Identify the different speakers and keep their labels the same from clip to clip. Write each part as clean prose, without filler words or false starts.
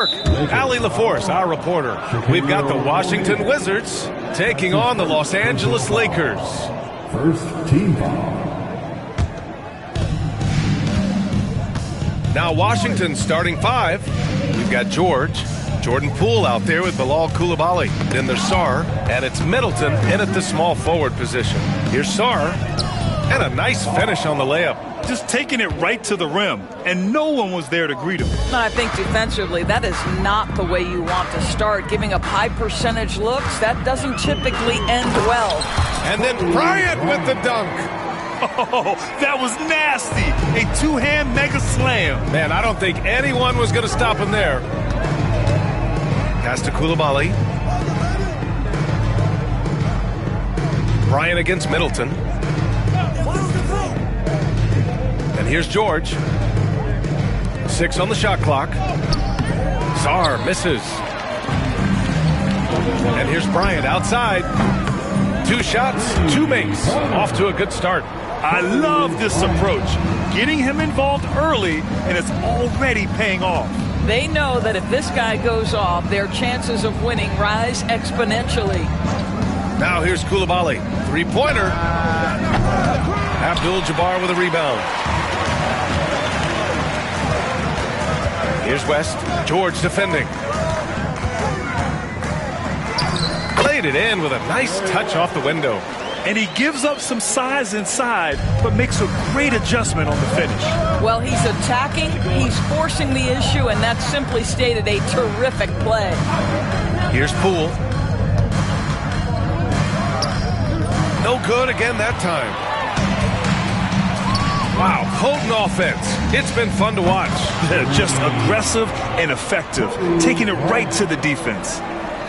Speaker 1: Allie LaForce, our reporter. We've got the Washington Wizards taking on the Los Angeles Lakers.
Speaker 2: First team foul.
Speaker 1: Now Washington starting five. We've got Jordan Poole out there with Bilal Coulibaly. Then there's Sarr, and it's Middleton in at the small forward position. Here's Sarr, and a nice finish on the layup.
Speaker 3: Just taking it right to the rim, and no one was there to greet him.
Speaker 4: I think defensively, that is not the way you want to start. Giving up high percentage looks, that doesn't typically end well.
Speaker 1: And then Bryant with the dunk.
Speaker 3: Oh, that was nasty. A two-hand mega slam.
Speaker 1: Man, I don't think anyone was going to stop him there. Pass to Coulibaly. Bryant against Middleton. And here's George. 6 on the shot clock. Sarr misses. And here's Bryant outside. 2 shots, 2 makes. Off to a good start.
Speaker 3: I love this approach. Getting him involved early, and it's already paying off.
Speaker 4: They know that if this guy goes off, their chances of winning rise exponentially.
Speaker 1: Now here's Coulibaly. 3-pointer. Abdul-Jabbar with a rebound. Here's West. George defending. Played it in with a nice touch off the window.
Speaker 3: And he gives up some size inside, but makes a great adjustment on the finish.
Speaker 4: Well, he's attacking, he's forcing the issue, and that's simply stated a terrific play.
Speaker 1: Here's Poole. No good again that time. Wow, potent offense. It's been fun to watch.
Speaker 3: Just aggressive and effective, taking it right to the defense.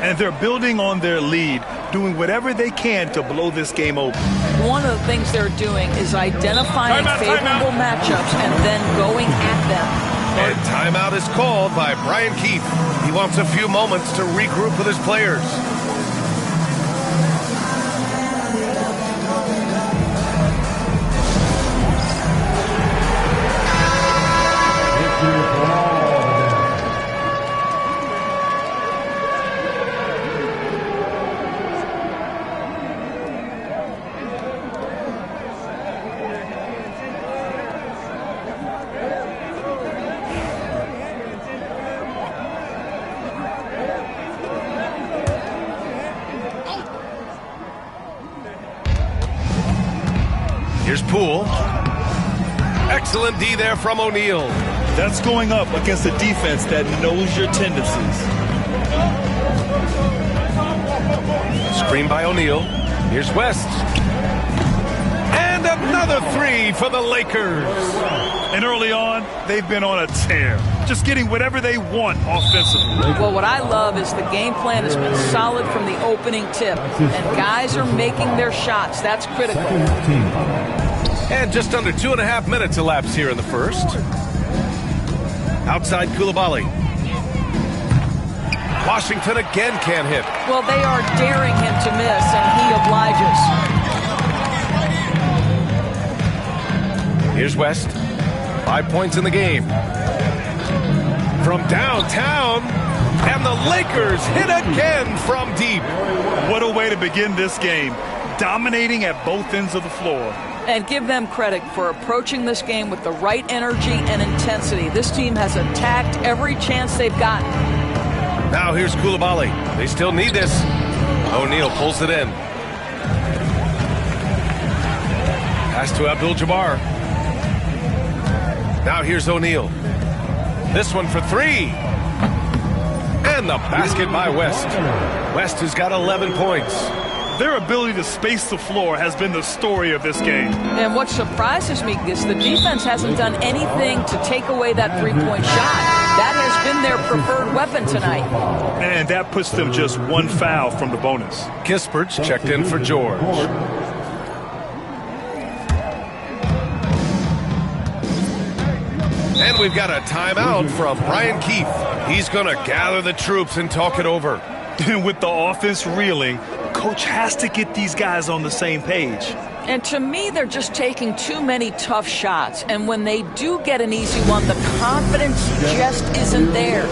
Speaker 3: And they're building on their lead, doing whatever they can to blow this game open.
Speaker 4: One of the things they're doing is identifying favorable matchups and then going at them.
Speaker 1: And timeout is called by Brian Keefe. He wants a few moments to regroup with his players. Here's Poole. Excellent D there from O'Neal.
Speaker 3: That's going up against a defense that knows your tendencies.
Speaker 1: Screen by O'Neal. Here's West. And another 3 for the Lakers.
Speaker 3: And early on, they've been on a tear. Just getting whatever they want offensively.
Speaker 4: Well, what I love is the game plan has been solid from the opening tip. And guys are making their shots. That's critical.
Speaker 1: And just under 2.5 minutes elapsed here in the first. Outside Coulibaly. Washington again can't hit.
Speaker 4: Well, they are daring him to miss, and he obliges.
Speaker 1: Here's West. 5 points in the game. From downtown, and the Lakers hit again from deep.
Speaker 3: What a way to begin this game. Dominating at both ends of the floor.
Speaker 4: And give them credit for approaching this game with the right energy and intensity. This team has attacked every chance they've gotten.
Speaker 1: Now here's Coulibaly. They still need this. O'Neal pulls it in. Pass to Abdul-Jabbar. Now here's O'Neal. This one for 3. And the basket by West. West has got 11 points.
Speaker 3: Their ability to space the floor has been the story of this game.
Speaker 4: And what surprises me is the defense hasn't done anything to take away that three-point shot. That has been their preferred weapon tonight.
Speaker 3: And that puts them just 1 foul from the bonus.
Speaker 1: Kispert's checked in for George. And we've got a timeout from Brian Keefe. He's going to gather the troops and talk it over.
Speaker 3: And with the offense reeling, coach has to get these guys on the same page.
Speaker 4: And to me, they're just taking too many tough shots. And when they do get an easy one, the confidence just isn't there.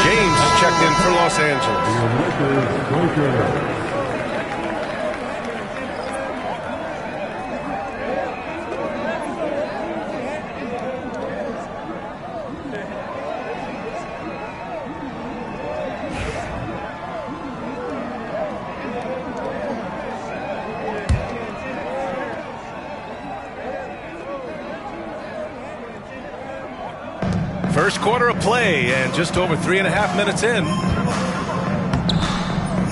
Speaker 1: James checked in for Los Angeles. First quarter of play, and just over 3.5 minutes in.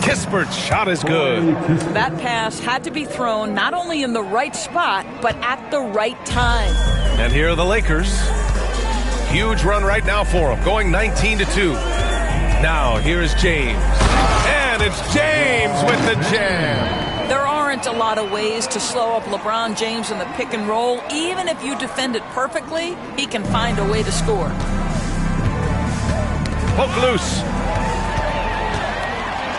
Speaker 1: Kispert's shot is good.
Speaker 4: That pass had to be thrown not only in the right spot, but at the right time.
Speaker 1: And here are the Lakers. Huge run right now for them, going 19-2. Now, here is James. And it's James with the jam.
Speaker 4: There aren't a lot of ways to slow up LeBron James in the pick and roll. Even if you defend it perfectly, he can find a way to score.
Speaker 1: Poke loose.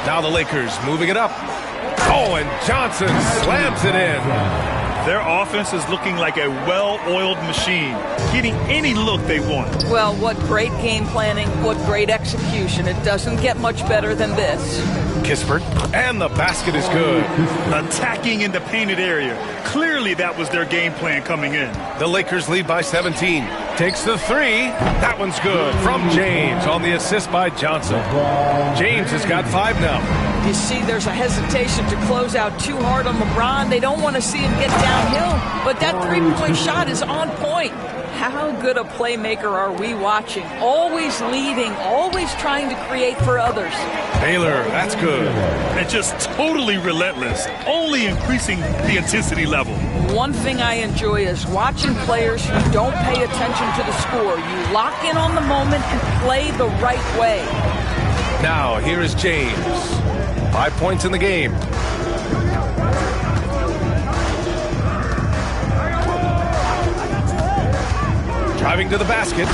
Speaker 1: Now the Lakers moving it up. Oh, and Johnson slams it in.
Speaker 3: Their offense is looking like a well-oiled machine, getting any look they want.
Speaker 4: Well, what great game planning, what great execution. It doesn't get much better than this.
Speaker 1: Kispert, and the basket is good.
Speaker 3: Attacking in the painted area. Clearly that was their game plan coming in.
Speaker 1: The Lakers lead by 17. Takes the three. That one's good from James on the assist by Johnson. James has got 5 now.
Speaker 4: You see, there's a hesitation to close out too hard on LeBron. They don't want to see him get downhill, but that three-point shot is on point. How good a playmaker are we watching? Always leading, always trying to create for others.
Speaker 1: Baylor, that's good.
Speaker 3: And just totally relentless, only increasing the intensity level.
Speaker 4: One thing I enjoy is watching players who don't pay attention to the score. You lock in on the moment and play the right way.
Speaker 1: Now, here is James. 5 points in the game. Driving to the basket.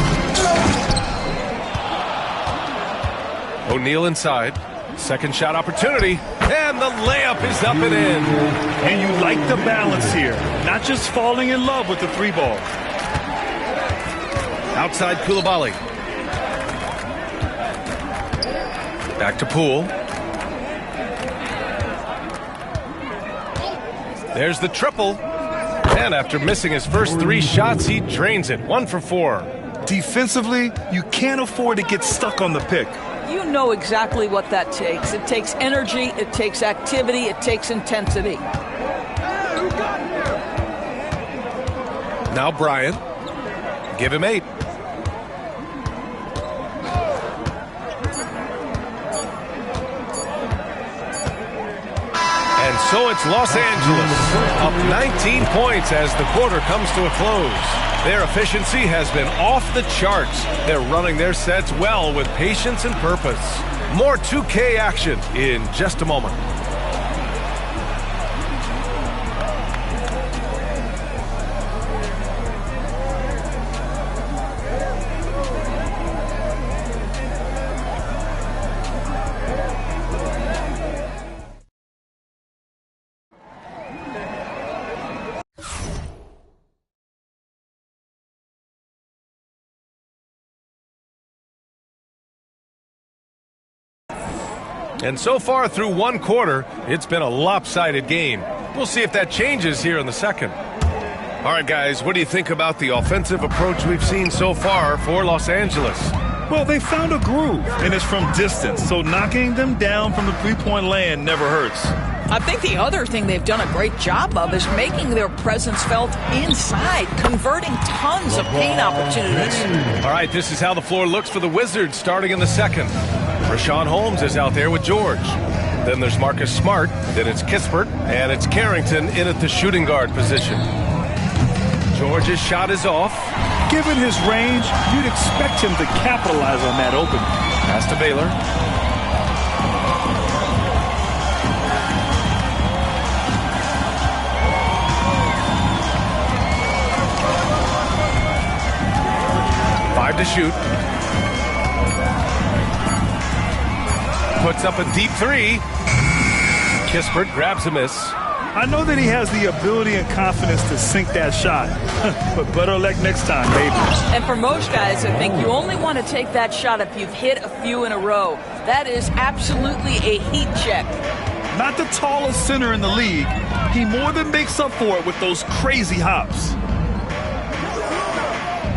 Speaker 1: O'Neal inside. Second shot opportunity. And the layup is up and in.
Speaker 3: And you like the balance here. Not just falling in love with the three ball.
Speaker 1: Outside Coulibaly. Back to Poole. There's the triple. And after missing his first 3 shots, he drains it. 1 for 4.
Speaker 3: Defensively, you can't afford to get stuck on the pick.
Speaker 4: You know exactly what that takes. It takes energy, it takes activity, it takes intensity.
Speaker 1: Now Bryant. Give him 8. And so it's Los Angeles, up 19 points as the quarter comes to a close. Their efficiency has been off the charts. They're running their sets well with patience and purpose. More 2K action in just a moment. And so far through 1 quarter, it's been a lopsided game. We'll see if that changes here in the second. All right, guys, what do you think about the offensive approach we've seen so far for Los Angeles?
Speaker 3: Well, they found a groove, and it's from distance, so knocking them down from the three-point land never hurts.
Speaker 4: I think the other thing they've done a great job of is making their presence felt inside, converting tons of paint opportunities.
Speaker 1: All right, this is how the floor looks for the Wizards starting in the second. Rashawn Holmes is out there with George. Then there's Marcus Smart. Then it's Kispert. And it's Carrington in at the shooting guard position. George's shot is off.
Speaker 3: Given his range, you'd expect him to capitalize on that opening.
Speaker 1: Pass to Baylor. Five to shoot. Puts up a deep 3. Kispert grabs a miss.
Speaker 3: I know that he has the ability and confidence to sink that shot, but better luck next time, maybe.
Speaker 4: And for most guys, I think you only want to take that shot if you've hit a few in a row. That is absolutely a heat check.
Speaker 3: Not the tallest center in the league, he more than makes up for it with those crazy hops.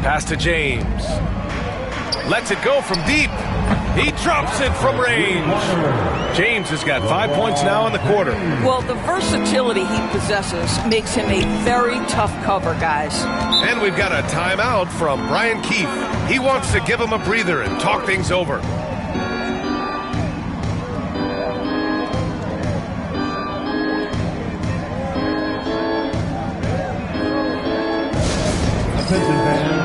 Speaker 1: Pass to James. Lets it go from deep. He drops it from range. James has got 5 points now in the quarter.
Speaker 4: Well, the versatility he possesses makes him a very tough cover, guys.
Speaker 1: And we've got a timeout from Brian Keefe. He wants to give him a breather and talk things over.
Speaker 2: Attention fans.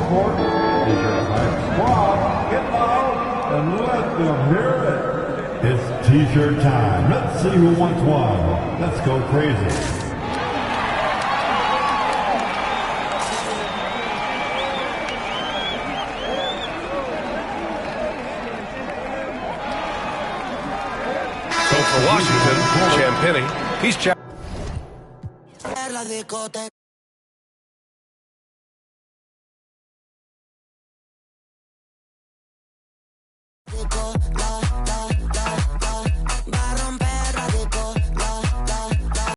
Speaker 2: court is your hype squad. Get loud and let them hear it. It's t-shirt time. Let's see who wants one. Let's go crazy.
Speaker 1: So for Washington, Champagnie, he's